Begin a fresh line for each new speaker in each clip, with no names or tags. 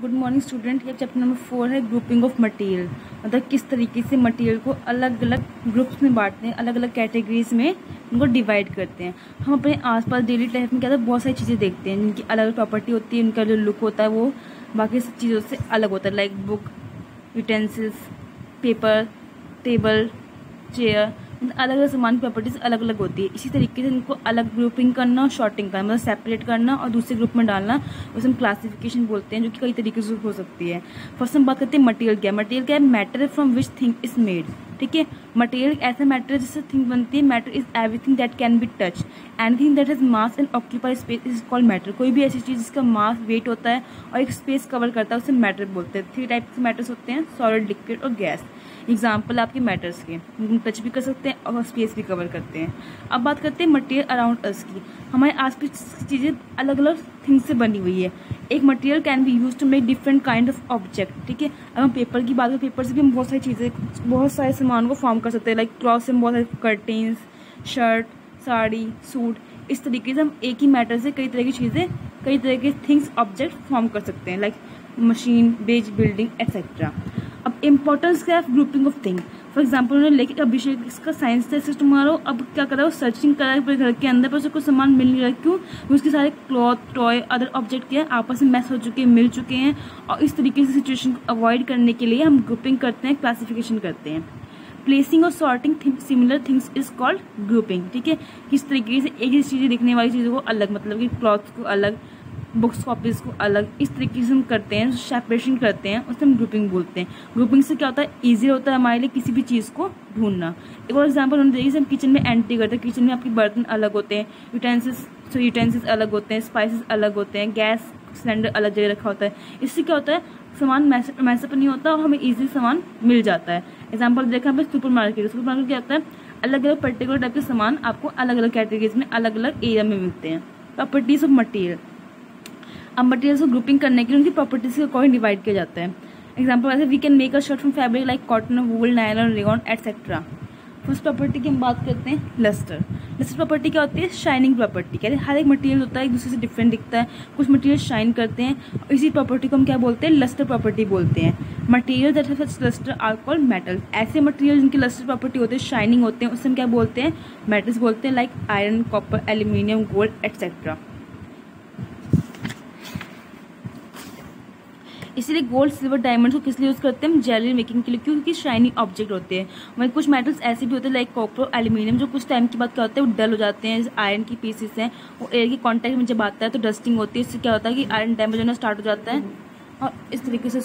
Good morning student. ये chapter number 4 है grouping of material. मतलब किस तरीके से मटेरियल को अलग अलग ग्रुप्स में बांटते हैं, अलग अलग कैटेगरीज में उनको डिवाइड करते हैं। हम अपने आसपास डेली लाइफ में क्या होता है, बहुत सारी चीज़ें देखते हैं जिनकी अलग अलग प्रॉपर्टी होती है, उनका जो लुक होता है वो बाकी सब चीज़ों से अलग होता है। Like book, utensils, paper, table, chair, अलग अलग सामान की प्रॉपर्टीज अलग अलग होती है। इसी तरीके से इनको अलग ग्रुपिंग करना और शॉर्टिंग करना, मतलब सेपरेट करना और दूसरे ग्रुप में डालना, उसे हम क्लासिफिकेशन बोलते हैं, जो कि कई तरीके से हो सकती है। फर्स्ट हम बात करते हैं मटेरियल क्या है। मटेरियल क्या है? Matter from which thing is made. ठीक है, मटेरियल ऐसा मैटर है जिससे थिंग बनती है। Matter is everything that can be touch, anything that has mass and occupy space is called matter. कोई भी ऐसी चीज़ जिसका मास वेट होता है और एक स्पेस कवर करता है उसे मैटर बोलते हैं। 3 टाइप के मैटर्स होते हैं, सॉलिड, लिक्विड और गैस। एग्जाम्पल आपके मैटर्स के, टच भी कर सकते हैं और स्पेस भी कवर करते हैं। अब बात करते हैं मटेरियल अराउंड अस की। हमारे आस पास चीज़ें अलग अलग थिंग्स से बनी हुई है। एक material can be use to make different kind of object. ठीक है, अब हम पेपर की बात करें, पेपर से भी हम बहुत सारी चीज़ें, बहुत सारे सामान को फॉर्म कर सकते हैं। लाइक क्लॉथ से हम बहुत सारे कर्टेन्स, शर्ट, साड़ी, सूट, इस तरीके से हम एक ही मैटर से कई तरह की चीज़ें, कई तरह के थिंग्स, ऑब्जेक्ट फॉर्म कर सकते हैं। Like machine, vase, building etcetera. अब इम्पोर्टेंस क्या है grouping of thing. For example उन्होंने लेके अभिषेक इसका साइंस टेस्ट टुमारो, अब क्या कर रहा है, वो सर्चिंग कर रहा है पूरे घर के अंदर, पर उसे कुछ सामान मिल नहीं रहा है। क्यों? उसके सारे क्लॉथ, टॉय, अदर ऑब्जेक्ट क्या है, आपस में मैच हो चुके हैं, मिल चुके हैं। और इस तरीके से सिचुएशन को अवॉइड करने के लिए हम ग्रुपिंग करते हैं, क्लासिफिकेशन करते हैं। प्लेसिंग और sorting similar things is called grouping. ठीक है, किस तरीके से एक ही चीज़ें दिखने वाली चीज़ों को अलग, मतलब कि क्लॉथ को अलग, बुक्स कॉपीज को अलग, इस तरीके से हम करते हैं, सेपरेशन करते हैं, उसे हम ग्रुपिंग बोलते हैं। ग्रुपिंग से क्या होता है, ईजी होता है हमारे लिए किसी भी चीज़ को ढूंढना। एक और एग्जांपल हम देखिए, हम किचन में एंट्री करते हैं, किचन में आपके बर्तन अलग होते हैं, यूटेंसिल्स अलग होते हैं, स्पाइसेस अलग होते हैं, गैस सिलेंडर अलग जगह रखा होता है। इससे क्या होता है, सामान मैसअप नहीं होता और हमें ईजी सामान मिल जाता है। एग्जाम्पल देखा हमें सुपर मार्केट क्या होता है, अलग अलग पर्टिकुलर टाइप के सामान आपको अलग अलग कैटेगरीज में, अलग अलग एरिया में मिलते हैं। Properties of material. अब मटेरियल्स को ग्रुपिंग करने के लिए उनकी प्रॉपर्टीज के अकॉर्डिंग डिवाइड किया जाता है। एग्जाम्पल ऐसे, we can make a shirt from fabric like cotton, wool, nylon, rayon etcetera. First property की हम बात करते हैं, लस्टर। लस्टर प्रॉपर्टी क्या होती है? Shining property. कहते हैं हर एक मटेरियल होता है एक दूसरे से डिफरेंट दिखता है, कुछ मटेरियल शाइन करते हैं, और इसी प्रॉपर्टी को हम क्या बोलते हैं? लस्टर प्रॉपर्टी बोलते हैं। Material that have such lustre are called metal. ऐसे मटेरियल जिनकी लस्टर प्रॉपर्टी होती है, शाइनिंग होते हैं, उससे हम क्या बोलते हैं? मेटल्स बोलते हैं। Like iron, copper, aluminium, gold etcetera. इसीलिए गोल्ड, सिल्वर, डायमंड को किस लिए यूज करते हैं हम? ज्वेलरी मेकिंग के लिए। क्योंकि शाइनी ऑब्जेक्ट होते हैं। वहीं कुछ मेटल्स ऐसे भी होते हैं लाइक कॉपर, एल्यूमिनियम, जो कुछ टाइम के बाद क्या होता है, वो डल हो जाते हैं। आयरन की पीसेस हैं, वो एयर के कांटेक्ट में जब आता है तो डस्टिंग होती है, इससे क्या होता है कि आयरन डैमेज होना स्टार्ट हो जाता है, और इस तरीके से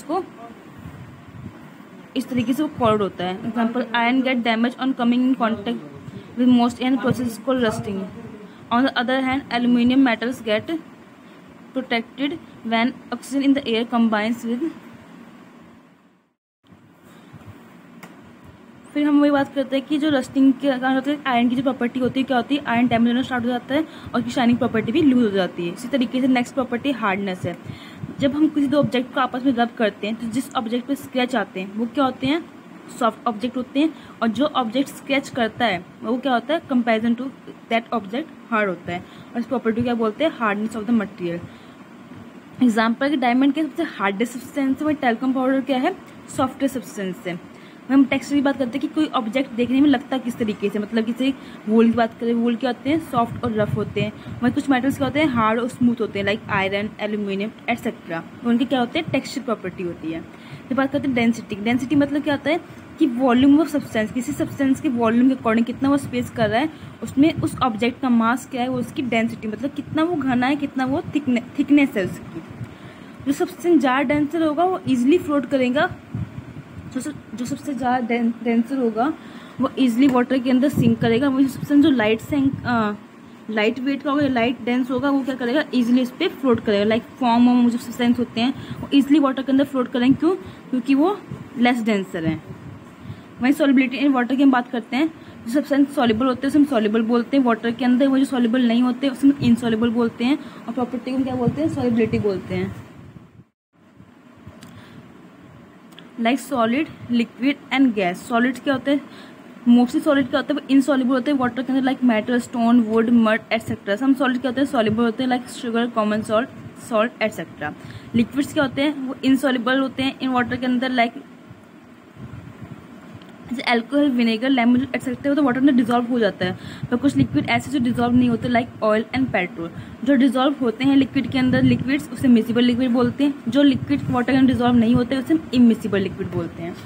वो कॉर्ड होता है। Example, iron get damage on coming in contact with moist and process called rusting. On the other hand, aluminium metals get protected when oxygen in the air combines with। फिर हम वही बात करते हैं कि जो रस्टिंग के कारण होता है, आयरन की जो प्रॉपर्टी होती है क्या होती है, आयरन डैमेज होना स्टार्ट हो जाता है और उसकी शाइनिंग प्रॉपर्टी भी लूज हो जाती है। इसी तरीके से नेक्स्ट प्रॉपर्टी हार्डनेस है। जब हम किसी दो ऑब्जेक्ट को आपस में रब करते हैं तो जिस ऑब्जेक्ट पे स्क्रैच आते हैं वो क्या होते हैं? सॉफ्ट ऑब्जेक्ट होते हैं, और जो ऑब्जेक्ट स्क्रैच करता है वो क्या होता है? Comparison to that object hard होता है, और इस प्रॉपर्टी को क्या बोलते हैं? Hardness of the material. Example के डायमंड के सबसे हार्डेस्ट सब्सटेंस है, वही टेल्कम पाउडर क्या है? सॉफ्टेस्ट सब्सटेंस है। हम टेक्सचर की बात करते हैं कि कोई ऑब्जेक्ट देखने में लगता किस तरीके से, मतलब किसी वूल की बात करें, वूल क्या होते हैं? सॉफ्ट और रफ होते हैं। वहीं कुछ मेटल्स क्या होते हैं? हार्ड और स्मूथ होते हैं, लाइक आयरन, एल्यूमिनियम एक्सेट्रा। उनके क्या होते हैं? टेक्सचर प्रॉपर्टी होती है। फिर बात करते हैं डेंसिटी। डेंसिटी मतलब क्या होता है कि वॉल्यूम ऑफ सब्सटेंस, किसी सब्सटेंस के वॉल्यूम के अकॉर्डिंग कितना वो स्पेस कर रहा है, उसमें उस ऑब्जेक्ट का मास क्या है, वो उसकी डेंसिटी, मतलब कितना वो घना है, कितना वो थिकनेस है उसकी। जो सबसे ज़्यादा डेंसर होगा वो इजीली फ्लोट करेगा, जो सबसे ज़्यादा डेंसर होगा वो इजीली वाटर के अंदर सिंक करेगा। वही सब्सटेंस जो लाइट वेट का होगा, लाइट डेंस होगा, वो क्या करेगा? इजीली इस पर फ्लोट करेगा। लाइक फॉर्म जो सब्सटेंस होते हैं वो इजीली वाटर के अंदर फ्लोट करेंगे। क्यों? क्योंकि वो लेस डेंसर हैं। वहीं सॉलिबिलिटी इन वाटर की हम बात करते हैं। जो सब्सटेंस सॉल्युबल होते हैं उसे हम सॉल्युबल बोलते हैं वाटर के अंदर, वो जो सॉल्युबल नहीं होते उसे हम इनसॉल्युबल बोलते हैं, और प्रॉपर्टी को क्या बोलते हैं? सॉलिबिलिटी बोलते हैं। Like solid, liquid and gas. Solid क्या होते हैं? मोस्टली सॉलिड क्या होता है? इनसॉल्युबल होते हैं वाटर के अंदर, like metal, stone, wood, mud etcetera. Some solid क्या होते हैं? सॉल्युबल होते हैं, like sugar, common salt salt etcetera. Liquids क्या होते हैं, वो इनसॉल्युबल होते हैं इन वाटर के अंदर, लाइक जैसे अल्कोहल, विनेगर, लेमन एटसेट्रा, वो तो वाटर में डिजॉल्व हो जाता है। पर कुछ लिक्विड ऐसे जो डिजॉल्व नहीं होते, लाइक ऑयल एंड पेट्रोल। जो डिजॉल्व होते हैं लिक्विड के अंदर लिक्विड्स, उसे मिसिबल लिक्विड बोलते हैं। जो लिक्विड वाटर के अंदर डिजॉल्व नहीं होते उसे इमिसिबल लिक्विड बोलते हैं।